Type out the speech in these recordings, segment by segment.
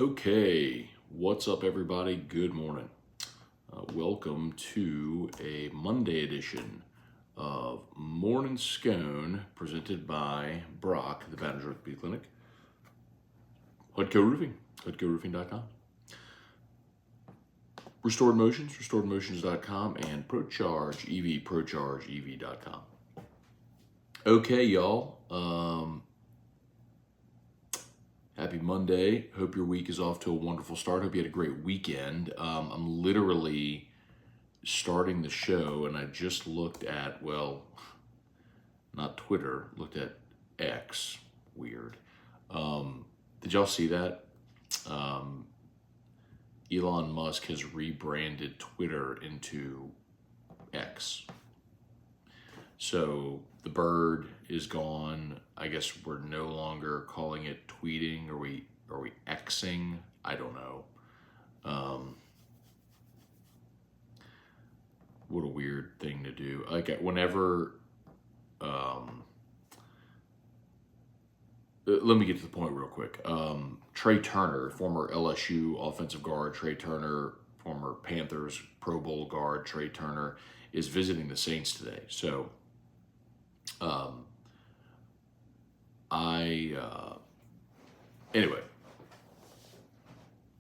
Okay, what's up, everybody? Good morning. Welcome to a Monday edition of Morning Scone, presented by Brock, the Baton Rouge Orthopedic Clinic, Hudco Roofing, HudcoRoofing.com, Restored Motions, RestoredMotions.com, and ProCharge EV, ProChargeEV.com. Okay, y'all. Happy Monday. Hope your week is off to a wonderful start. Hope you had a great weekend. I'm literally starting the show, and I just looked at, well, not Twitter, looked at X. Weird. Did y'all see that? Elon Musk has rebranded Twitter into X. So the bird is gone. I guess we're no longer calling it tweeting. Are we Xing? I don't know. What a weird thing to do. Like whenever, let me get to the point real quick. Trey Turner, former LSU offensive guard, Trey Turner, former Panthers Pro Bowl guard, Trey Turner, is visiting the Saints today. So, anyway,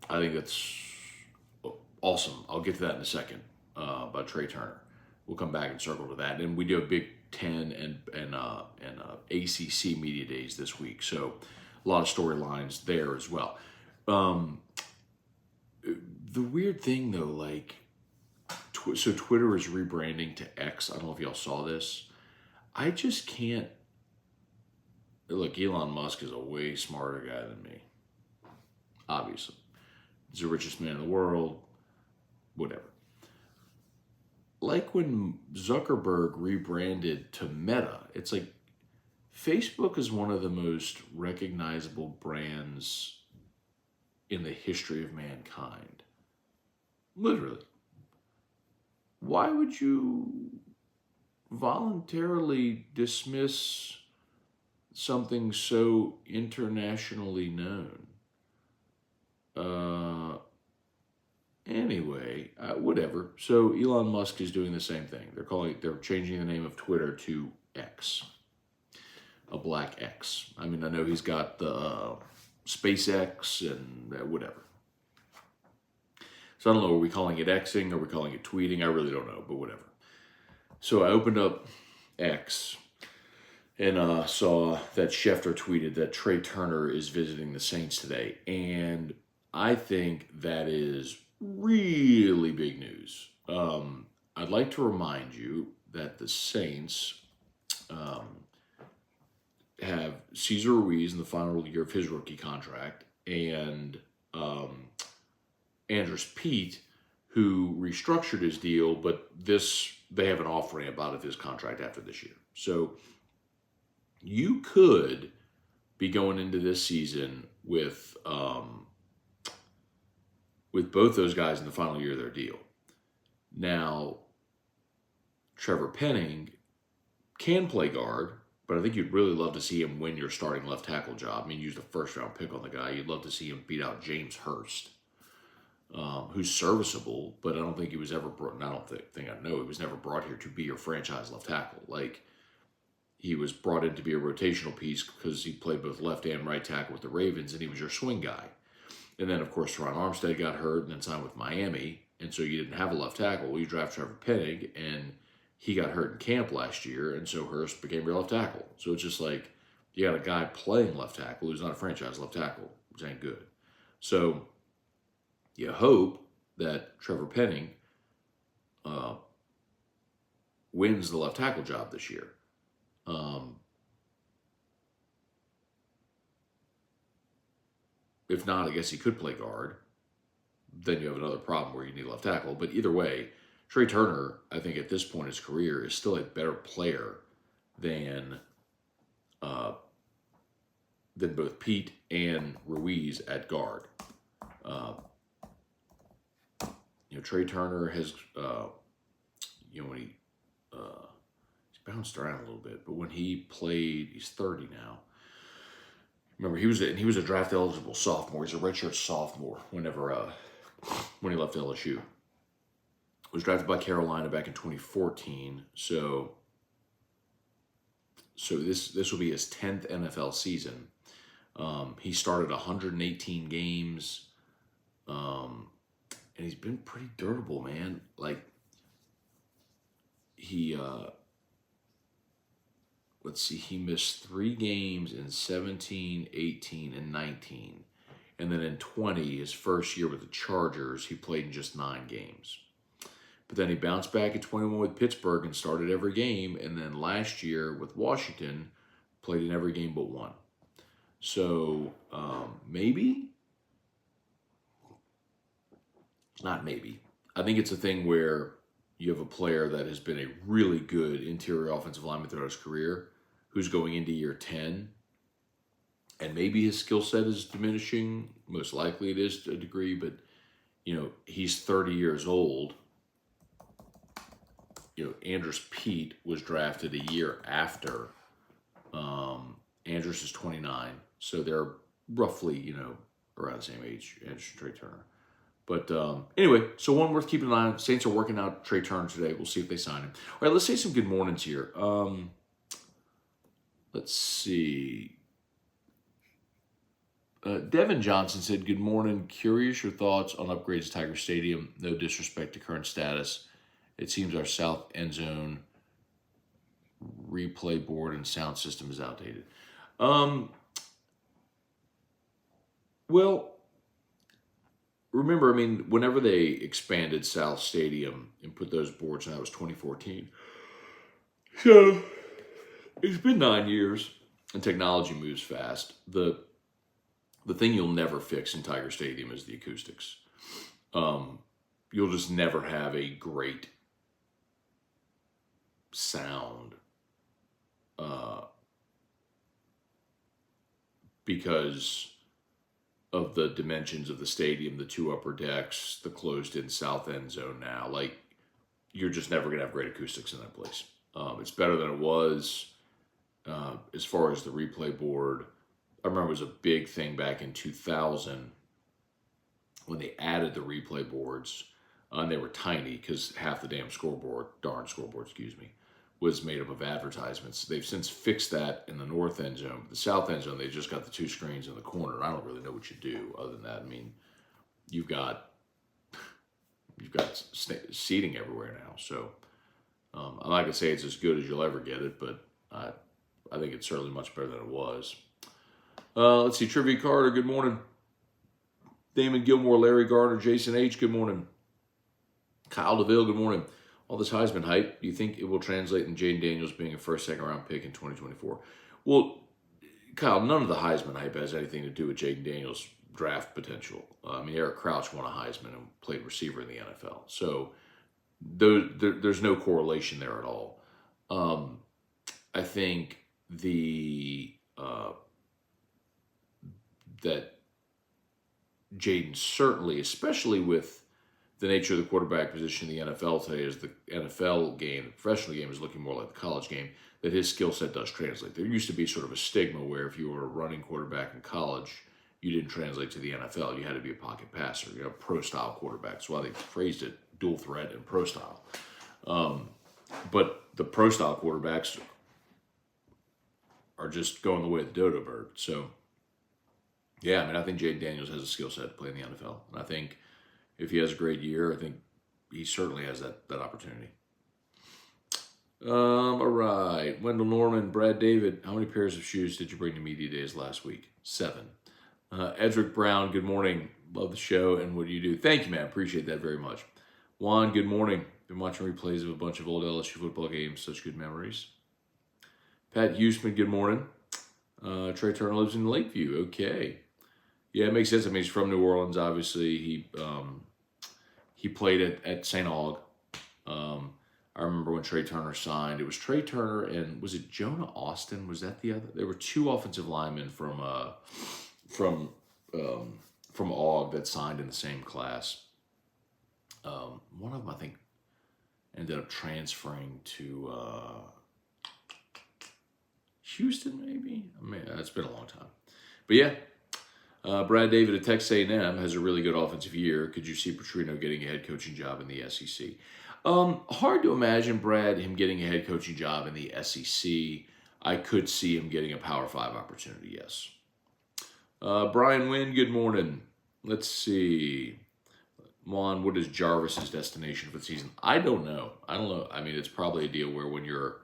I think that's awesome. I'll get to that in a second about Trey Turner. We'll come back and circle to that. And we do a Big Ten and ACC media days this week, so a lot of storylines there as well. The weird thing though, like, so Twitter is rebranding to X. I don't know if y'all saw this. I just can't. Look, Elon Musk is a way smarter guy than me. Obviously. He's the richest man in the world. Whatever. Like when Zuckerberg rebranded to Meta, it's like Facebook is one of the most recognizable brands in the history of mankind. Literally. Why would you voluntarily dismiss something so internationally known? Anyway, whatever. So Elon Musk is doing the same thing. They're changing the name of Twitter to X, a black X. I mean, I know he's got the SpaceX and whatever. So I don't know, are we calling it Xing? Are we calling it tweeting? I really don't know, but whatever. So I opened up X and saw that Schefter tweeted that Trey Turner is visiting the Saints today. And I think that is really big news. I'd like to remind you that the Saints have Cesar Ruiz in the final year of his rookie contract, and Andrus Pete, who restructured his deal, but they have an offering about of his contract after this year. So you could be going into this season with both those guys in the final year of their deal. Now, Trevor Penning can play guard, but I think you'd really love to see him win your starting left tackle job. I mean, use the first round pick on the guy. You'd love to see him beat out James Hurst, who's serviceable, but I don't think he was ever brought. I don't think I know he was never brought here to be your franchise left tackle. Like, he was brought in to be a rotational piece because he played both left and right tackle with the Ravens, and he was your swing guy. And then, of course, Teron Armstead got hurt and then signed with Miami, and so you didn't have a left tackle. Well, you draft Trevor Penning, and he got hurt in camp last year, and so Hurst became your left tackle. So it's just like you got a guy playing left tackle who's not a franchise left tackle, which ain't good. So you hope that Trevor Penning wins the left tackle job this year. If not, I guess he could play guard. Then you have another problem where you need left tackle. But either way, Trey Turner, I think at this point in his career, is still a better player than both Pete and Ruiz at guard. Trey Turner has, when he's bounced around a little bit, but when he played, he's 30 now. Remember, he was a draft eligible sophomore. He's a redshirt sophomore when he left LSU. Was drafted by Carolina back in 2014. So this will be his 10th NFL season. He started 118 games, and he's been pretty durable, man. Like let's see, he missed 3 games in 17, 18, and 19. And then in 20, his first year with the Chargers, he played in just 9 games. But then he bounced back at 21 with Pittsburgh and started every game. And then last year with Washington, played in every game but 1. So maybe, not maybe. I think it's a thing where you have a player that has been a really good interior offensive lineman throughout his career, who's going into year 10, and maybe his skill set is diminishing. Most likely it is to a degree, but he's 30 years old. Andrus Pete was drafted a year after. Andrus is 29, so they're roughly around the same age. Andrus and Trey Turner. But anyway, so one worth keeping an eye on. Saints are working out Trey Turner today. We'll see if they sign him. All right, let's say some good mornings here. Let's see. Devin Johnson said, "Good morning. Curious your thoughts on upgrades to Tiger Stadium. No disrespect to current status. It seems our south end zone replay board and sound system is outdated." Well, remember, whenever they expanded South Stadium and put those boards, and that was 2014. So it's been 9 years, and technology moves fast. The thing you'll never fix in Tiger Stadium is the acoustics. You'll just never have a great sound because of the dimensions of the stadium, the 2 upper decks, the closed-in south end zone now. Like, you're just never going to have great acoustics in that place. It's better than it was as far as the replay board. I remember it was a big thing back in 2000 when they added the replay boards, and they were tiny because half the darn scoreboard, was made up of advertisements. They've since fixed that in the north end zone. The south end zone, they just got the 2 screens in the corner. I don't really know what you do other than that. You've got seating everywhere now. So I'm not gonna say it's as good as you'll ever get it, but I think it's certainly much better than it was. Let's see, Trivia Carter, good morning. Damon Gilmore, Larry Gardner, Jason H, good morning. Kyle DeVille, good morning. All this Heisman hype, do you think it will translate in Jaden Daniels being a first, second round pick in 2024? Well, Kyle, none of the Heisman hype has anything to do with Jaden Daniels' draft potential. Eric Crouch won a Heisman and played receiver in the NFL. So there's no correlation there at all. I think that Jaden certainly, especially with the nature of the quarterback position in the NFL today, is the NFL game, the professional game is looking more like the college game, that his skill set does translate. There used to be sort of a stigma where if you were a running quarterback in college, you didn't translate to the NFL. You had to be a pocket passer, pro-style quarterback. That's why they phrased it dual threat and pro-style. But the pro-style quarterbacks are just going the way of the dodo bird. So, yeah, I think Jaden Daniels has a skill set to play in the NFL. And I think if he has a great year, I think he certainly has that opportunity. All right. Wendell Norman, Brad David, how many pairs of shoes did you bring to media days last week? 7. Edric Brown, good morning. Love the show and what do you do? Thank you, man. Appreciate that very much. Juan, good morning. Been watching replays of a bunch of old LSU football games. Such good memories. Pat Huseman, good morning. Trey Turner lives in Lakeview. Okay. Yeah, it makes sense. He's from New Orleans, obviously. He played at St. Aug. I remember when Trey Turner signed. It was Trey Turner and was it Jonah Austin? Was that the other? There were 2 offensive linemen from Aug that signed in the same class. One of them, I think, ended up transferring to Houston, maybe. It's been a long time. But yeah, Brad David at Texas A&M has a really good offensive year. Could you see Petrino getting a head coaching job in the SEC? Hard to imagine him getting a head coaching job in the SEC. I could see him getting a Power 5 opportunity, yes. Brian Wynn, good morning. Let's see. Juan, what is Jarvis's destination for the season? I don't know. I mean, it's probably a deal where when you're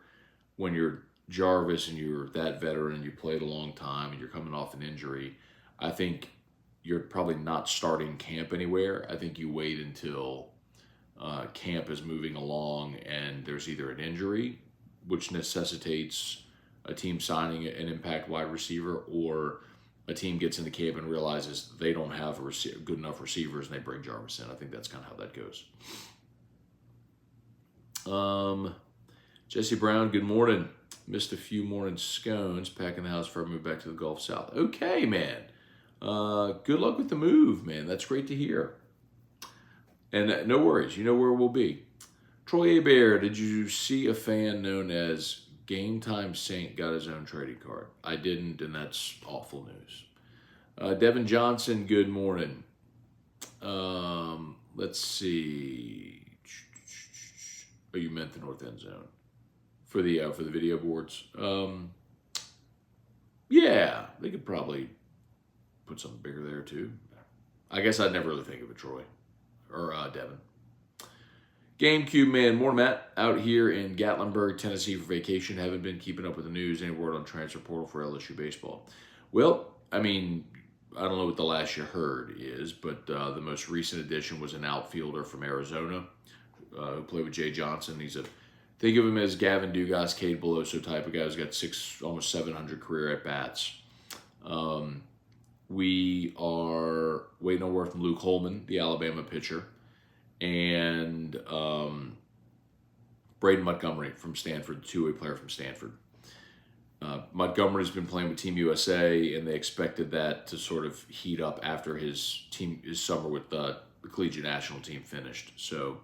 Jarvis and you're that veteran and you played a long time and you're coming off an injury, I think you're probably not starting camp anywhere. I think you wait until camp is moving along and there's either an injury, which necessitates a team signing an impact wide receiver, or a team gets into camp and realizes they don't have good enough receivers and they bring Jarvis in. I think that's kind of how that goes. Jesse Brown, good morning. Missed a few morning scones, packing the house before I move back to the Gulf South. Okay, man. Good luck with the move, man. That's great to hear. And no worries. You know where we'll be. Troy Bear, did you see a fan known as Game Time Saint got his own trading card? I didn't, and that's awful news. Devin Johnson, good morning. Let's see. Oh, you meant the north end zone for the video boards. Yeah, they could probably put something bigger there too. I guess I'd never really think of it, Troy or Devin. GameCube man, more Matt out here in Gatlinburg, Tennessee for vacation. Haven't been keeping up with the news. Any word on transfer portal for LSU baseball? Well, I mean, I don't know what the last you heard is, but the most recent addition was an outfielder from Arizona who played with Jay Johnson. Think of him as Gavin Dugas, Cade Beloso type of guy who's got almost 700 career at bats. We are waiting on word from Luke Holman, the Alabama pitcher, and Braden Montgomery from Stanford, the two-way player from Stanford. Montgomery's been playing with Team USA, and they expected that to sort of heat up after his summer with the collegiate national team finished. So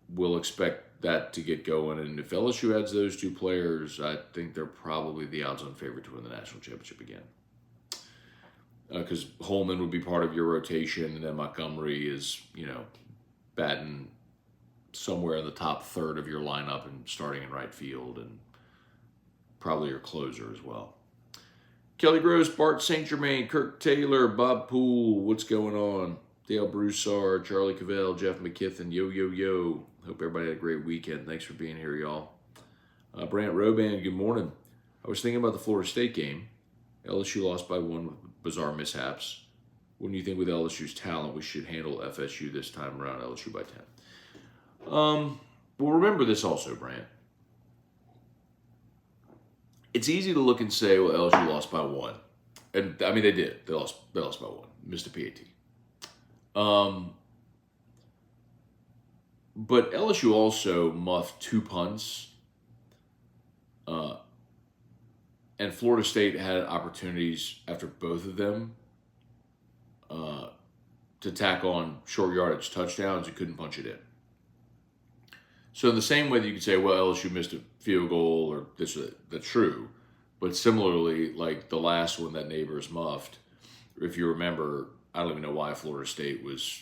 we'll expect that to get going. And if LSU adds those two players, I think they're probably the odds-on favorite to win the national championship again. Because Holman would be part of your rotation, and then Montgomery is, batting somewhere in the top third of your lineup and starting in right field, and probably your closer as well. Kelly Gross, Bart St. Germain, Kirk Taylor, Bob Poole, what's going on? Dale Broussard, Charlie Cavell, Jeff McKithen, yo. Hope everybody had a great weekend. Thanks for being here, y'all. Brant Roban, good morning. I was thinking about the Florida State game. LSU lost by 1 with bizarre mishaps. When do you think with LSU's talent we should handle FSU this time around, LSU by 10? Well, remember this also, Brant. It's easy to look and say, well, LSU lost by 1. And, I mean, they did. They lost by 1. Missed a PAT. But LSU also muffed 2 punts. And Florida State had opportunities after both of them to tack on short yardage touchdowns and couldn't punch it in. So in the same way that you could say, well, LSU missed a field goal or this, that's true. But similarly, like the last one that Neighbors muffed, if you remember, I don't even know why Florida State was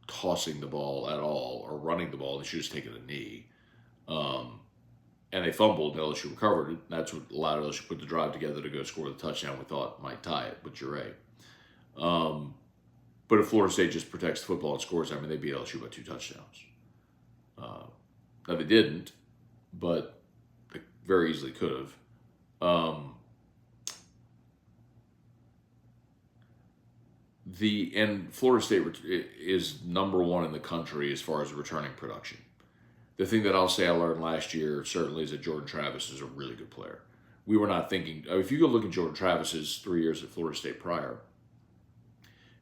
tossing the ball at all or running the ball. They should have just taken a knee. And they fumbled, and LSU recovered it. That's what allowed LSU to put the drive together to go score the touchdown we thought might tie it, but you're right. But if Florida State just protects the football and scores, I mean, they beat LSU by 2 touchdowns. Now, they didn't, but they very easily could have. And Florida State is number 1 in the country as far as returning production. The thing that I'll say I learned last year certainly is that Jordan Travis is a really good player. We were not thinking, if you go look at Jordan Travis's 3 years at Florida State prior,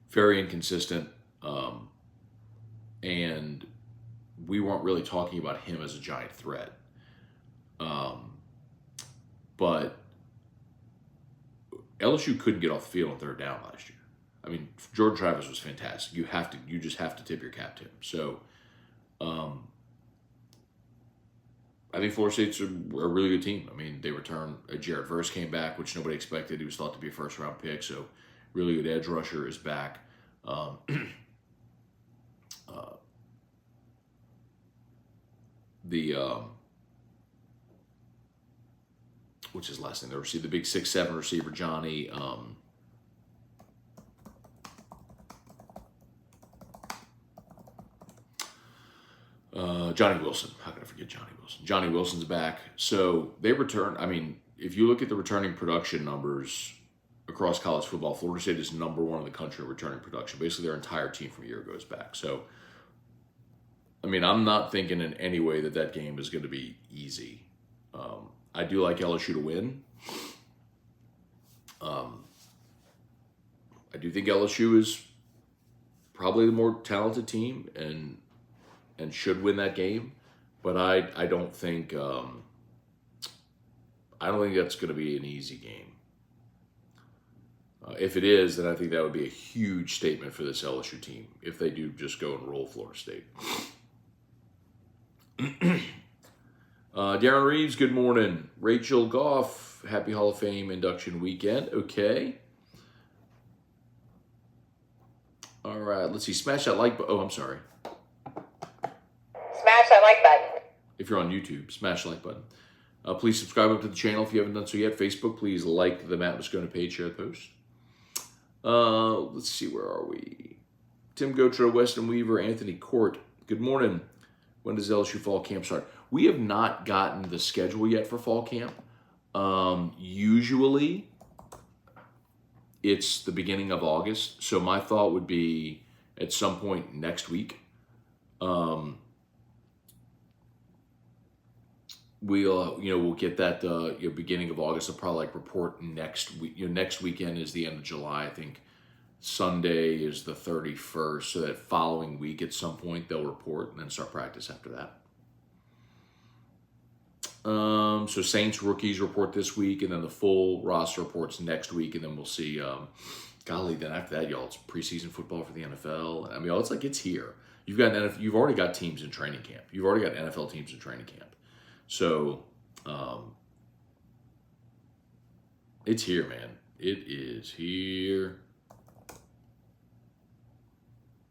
very inconsistent, and we weren't really talking about him as a giant threat. But LSU couldn't get off the field on 3rd down last year. I mean, Jordan Travis was fantastic. You just have to tip your cap to him. So, I think Florida State's a really good team. I mean, they returned Jared Verse came back, which nobody expected. He was thought to be a first round pick, so really good edge rusher is back. Uh, the what's his last name? The big 6'7" receiver Johnny. Johnny Wilson. How could I forget Johnny Wilson? Johnny Wilson's back. So they return. I mean, if you look at the returning production numbers across college football, Florida State is number one in the country in returning production. Basically, their entire team from a year ago is back. So, I mean, I'm not thinking in any way that game is going to be easy. I do like LSU to win. I do think LSU is probably the more talented team and should win that game, but I don't think that's going to be an easy game. If it is, then I think that would be a huge statement for this LSU team if they do just go and roll Florida State. Darren Reeves, good morning. Rachel Goff, happy Hall of Fame induction weekend. Okay. All right, let's see. Smash that like button. Oh, I'm sorry. Smash that like button. If you're on YouTube, smash the like button. Please subscribe up to the channel if you haven't done so yet. Facebook, please like the Matt Moscona page, share the post. Let's see, where are we? Tim Gotro, Weston Weaver, Anthony Court. Good morning. When does LSU fall camp start? We have not gotten the schedule yet for fall camp. Usually, it's the beginning of August. So my thought would be at some point next week. We'll get that beginning of August. I'll probably report next week. Next weekend is the end of July. I think Sunday is the 31st. So that following week at some point they'll report and then start practice after that. So Saints rookies report this week, and then the full roster reports next week, and then we'll see. Then after that, y'all, it's preseason football for the NFL. I mean, it's here. You've already got teams in training camp. You've already got NFL teams in training camp. So, it's here, man. It is here.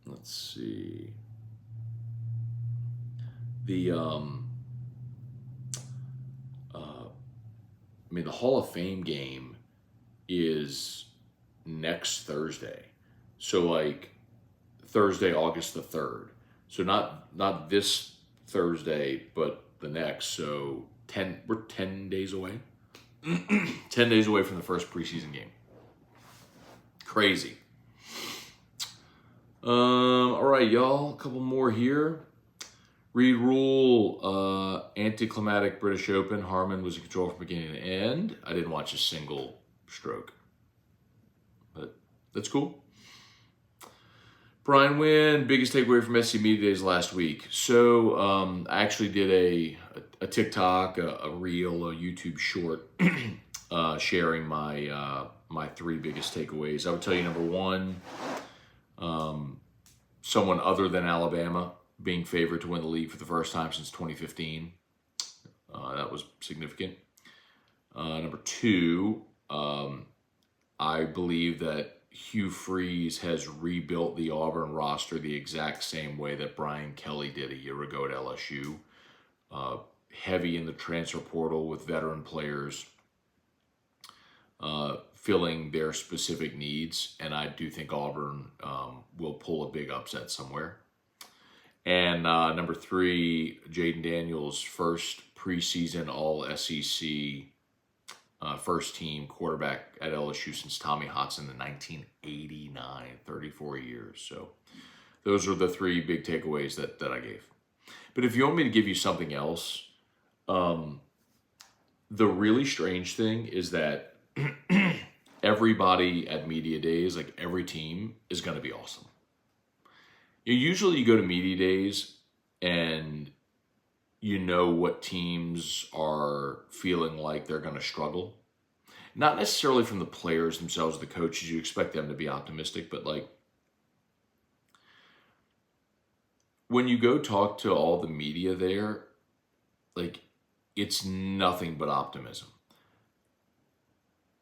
Let's see. The Hall of Fame game is next Thursday. So Thursday, August the 3rd. So not this Thursday, but the next. So we're 10 days away. 10 days away from the first preseason game. Crazy. All right, y'all. A couple more here. Reed Rule, anticlimactic British Open. Harman was in control from beginning to end. I didn't watch a single stroke, but that's cool. Brian Wynn, biggest takeaway from SC Media Days last week. So I actually did a TikTok, a reel, a YouTube short, sharing my three biggest takeaways. I would tell you number one, someone other than Alabama being favored to win the league for the first time since 2015. That was significant. Number two, I believe that Hugh Freeze has rebuilt the Auburn roster the exact same way that Brian Kelly did a year ago at LSU. Heavy in the transfer portal with veteran players, filling their specific needs. And I do think Auburn will pull a big upset somewhere. And number three, Jaden Daniels' first preseason All-SEC first team quarterback at LSU since Tommy Hotson in 1989, 34 years. So those are the three big takeaways that I gave. But if you want me to give you something else, the really strange thing is that everybody at Media Days, every team, is going to be awesome. Usually you go to Media Days and you know what teams are feeling like they're going to struggle. Not necessarily from the players themselves, the coaches. You expect them to be optimistic, but when you go talk to all the media there, it's nothing but optimism.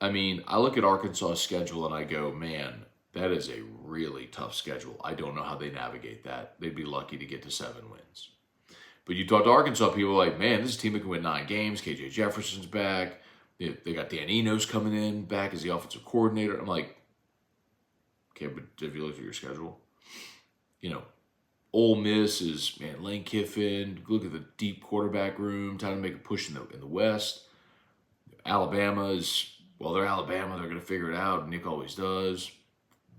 I mean, I look at Arkansas's schedule and I go, man, that is a really tough schedule. I don't know how they navigate that. They'd be lucky to get to 7 wins. But you talk to Arkansas, people are like, man, this is a team that can win 9 games. KJ Jefferson's back. They got Dan Enos coming in back as the offensive coordinator. I'm like, okay, but if you look at your schedule, you know, Ole Miss is, man, Lane Kiffin. Look at the deep quarterback room, trying to make a push in the West. Alabama is, well, they're Alabama. They're going to figure it out. Nick always does.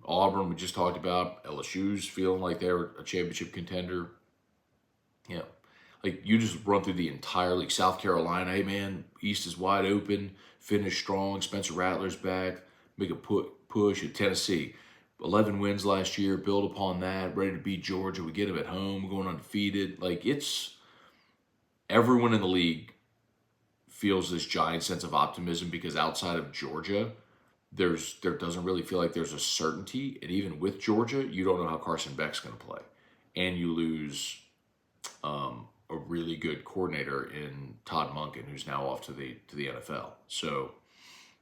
Auburn, we just talked about. LSU's feeling like they're a championship contender. Yeah. Like, you just run through the entire league. South Carolina, hey, man, East is wide open. Finish strong. Spencer Rattler's back. Make a push at Tennessee. 11 wins last year. Build upon that. Ready to beat Georgia. We get them at home. Going undefeated. Like, it's everyone in the league feels this giant sense of optimism because outside of Georgia, there doesn't really feel like there's a certainty. And even with Georgia, you don't know how Carson Beck's going to play. And you lose a really good coordinator in Todd Monken, who's now off to the NFL. So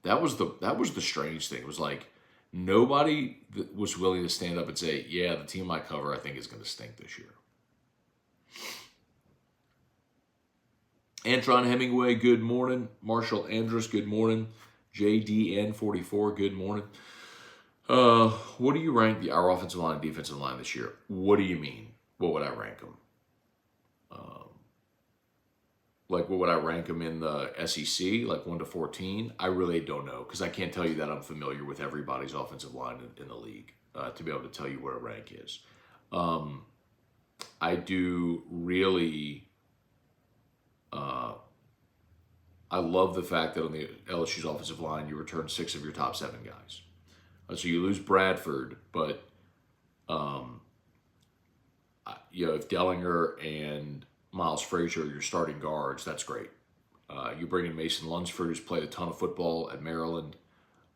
that was the strange thing. It was like nobody was willing to stand up and say, yeah, the team I cover I think is going to stink this year. Antron Hemingway, good morning. Marshall Andrus, good morning. JDN44, good morning. What do you rank our offensive line and defensive line this year? What do you mean? What would I rank them? Like, what would I rank them in the SEC? Like 1 to 14? I really don't know because I can't tell you that I'm familiar with everybody's offensive line in the league to be able to tell you what a rank is. I do really... I love the fact that on the LSU's offensive line, you return 6 of your top 7 guys. So you lose Bradford, but if Dellinger and Miles Frazier are your starting guards, that's great. You bring in Mason Lunsford, who's played a ton of football at Maryland.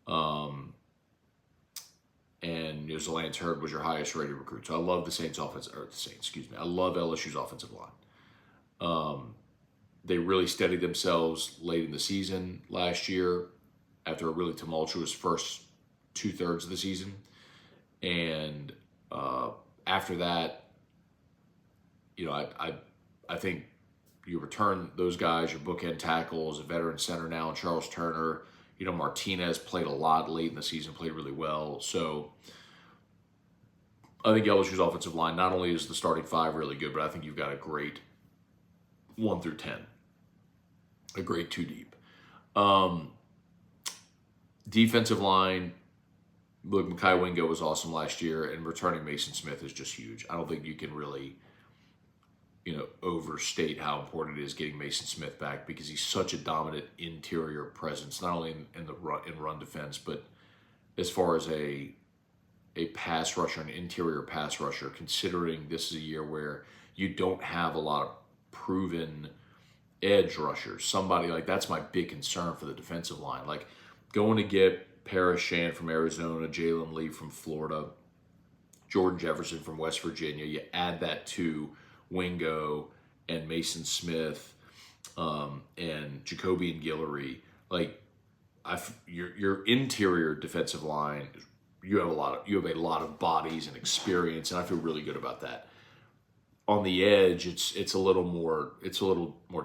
And Lance Hurd was your highest rated recruit. So I love I love LSU's offensive line. They really steadied themselves late in the season last year after a really tumultuous first 2/3 of the season. And after that, I think you return those guys, your bookend tackles, a veteran center now, Charles Turner. Martinez played a lot late in the season, played really well. So I think LSU's offensive line, not only is the starting 5 really good, but I think you've got a great 1 through 10. A great 2 deep. Defensive line, look, Mekhi Wingo was awesome last year, and returning Mason Smith is just huge. I don't think you can really, overstate how important it is getting Mason Smith back because he's such a dominant interior presence, not only in run defense, but as far as a pass rusher, an interior pass rusher, considering this is a year where you don't have a lot of proven edge rushers. Somebody like that's my big concern for the defensive line. Like going to get Paris Shand from Arizona, Jalen Lee from Florida, Jordan Jefferson from West Virginia. You add that to Wingo and Mason Smith and Jacoby and Guillory. Like your interior defensive line, you have a lot of bodies and experience, and I feel really good about that. On the edge, it's a little more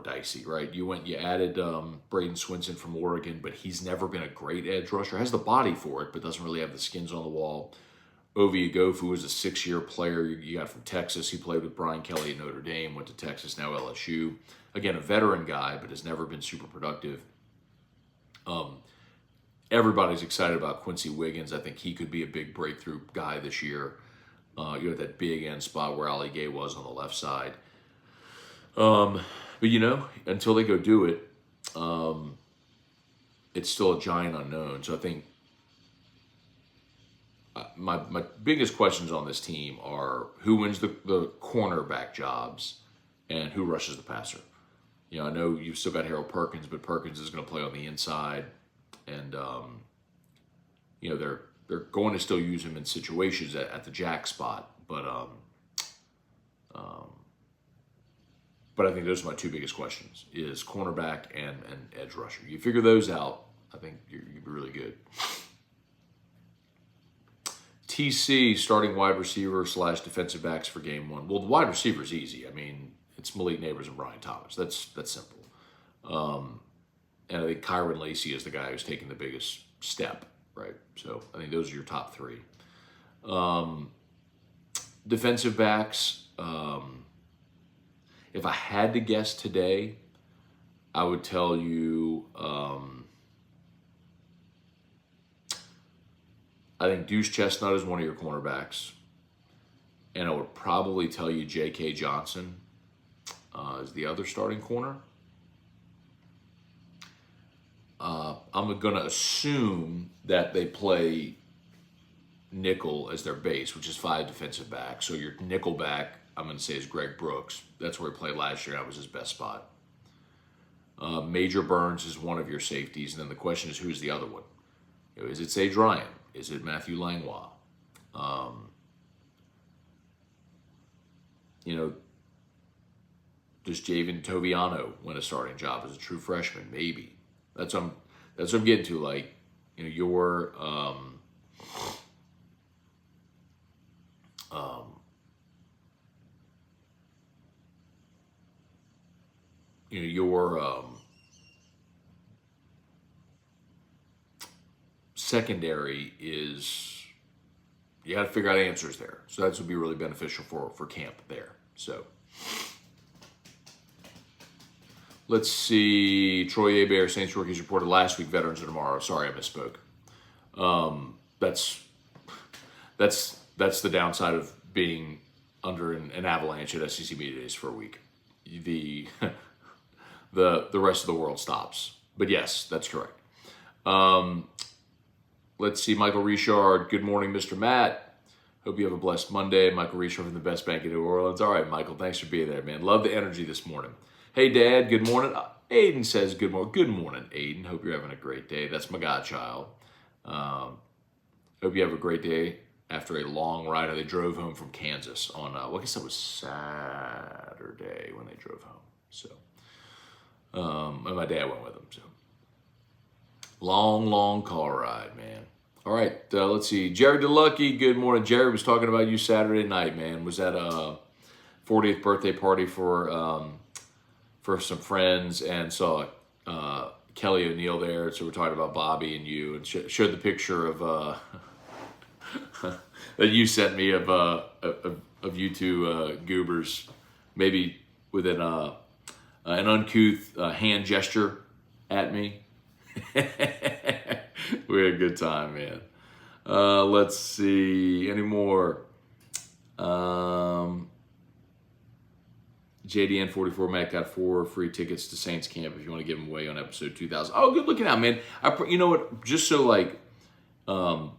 dicey, right? You added Braden Swinson from Oregon, but he's never been a great edge rusher. Has the body for it, but doesn't really have the skins on the wall. Ovi Agofu was a 6-year player you got from Texas. He played with Brian Kelly at Notre Dame, went to Texas, now LSU. Again, a veteran guy, but has never been super productive. Everybody's excited about Quincy Wiggins. I think he could be a big breakthrough guy this year. You have that big end spot where Ali Gay was on the left side. But until they go do it, it's still a giant unknown. So I think my biggest questions on this team are who wins the cornerback jobs and who rushes the passer. I know you've still got Harold Perkins, but Perkins is going to play on the inside, and they're going to still use him in situations at the jack spot, but But I think those are my two biggest questions, is cornerback and edge rusher. You figure those out, I think you'd be really good. TC, starting wide receiver / defensive backs for game one. Well, the wide receiver is easy. I mean, it's Malik Neighbors and Brian Thomas. That's simple. And I think Kyron Lacy is the guy who's taking the biggest step, right? So I think those are your top three. Defensive backs, if I had to guess today, I would tell you, I think Deuce Chestnut is one of your cornerbacks. And I would probably tell you J.K. Johnson is the other starting corner. I'm going to assume that they play nickel as their base, which is 5 defensive backs. So your nickel back, I'm going to say, is Greg Brooks. That's where he played last year. That was his best spot. Major Burns is one of your safeties. And then the question is, who's the other one? Is it Sage Ryan? Is it Matthew Langlois? Does Javen Toviano win a starting job as a true freshman? Maybe. That's what I'm getting to. Like, your secondary is, you got to figure out answers there. So that's would be really beneficial for camp there. So let's see. Troy Hebert, Saints rookies reported last week. Veterans are tomorrow. Sorry, I misspoke. That's the downside of being under an avalanche at SEC Media Days for a week. The rest of the world stops. But yes, that's correct. Let's see. Michael Richard. Good morning, Mr. Matt. Hope you have a blessed Monday. Michael Richard from the Best Bank in New Orleans. All right, Michael. Thanks for being there, man. Love the energy this morning. Hey, Dad. Good morning. Aiden says good morning. Good morning, Aiden. Hope you're having a great day. That's my godchild. Hope you have a great day after a long ride. They drove home from Kansas on, well, I guess that was Saturday when they drove home. So, and my dad went with them. So, long car ride, man. All right, let's see. Jerry DeLucky, good morning. Jerry was talking about you Saturday night, man. Was at a 40th birthday party for some friends, and saw Kelly O'Neill there. So we're talking about Bobby and you, and showed the picture of that you sent me of you two goobers, maybe with an uncouth hand gesture at me. We had a good time, man. Let's see. Any more? JDN44 Mac got 4 free tickets to Saints camp if you want to give them away on episode 2000. Oh, good looking out, man. You know what? Just so like, what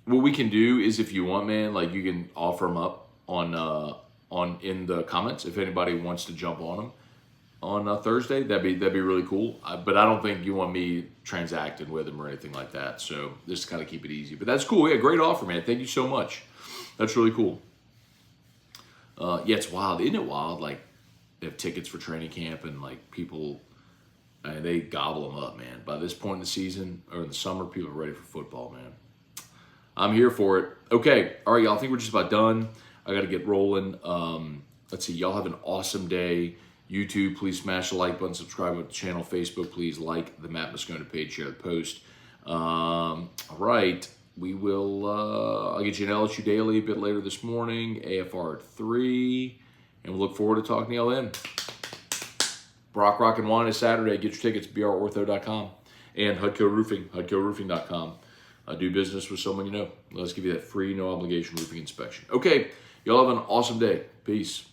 we can do is, if you want, man, like, you can offer them up on in the comments if anybody wants to jump on them on Thursday. That'd be really cool. But I don't think you want me transacting with them or anything like that. So just kind of keep it easy. But that's cool. Yeah, great offer, man. Thank you so much. That's really cool. Yeah, it's wild. Isn't it wild? Like, they have tickets for training camp, and like people, they gobble them up, man. By this point in the season or in the summer, people are ready for football, man. I'm here for it. Okay. All right, y'all. I think we're just about done. I got to get rolling. Let's see. Y'all have an awesome day. YouTube, please smash the like button, subscribe to the channel. Facebook, please like the Matt Moscona page, share the post. All right. We will, I'll get you an LSU Daily a bit later this morning, AFR at 3, and we'll look forward to talking to y'all then. Brock Rock and Wine is Saturday. Get your tickets, brortho.com, and Hudco Roofing, hudcoroofing.com. Do business with someone you know. Let's give you that free, no obligation roofing inspection. Okay, y'all have an awesome day. Peace.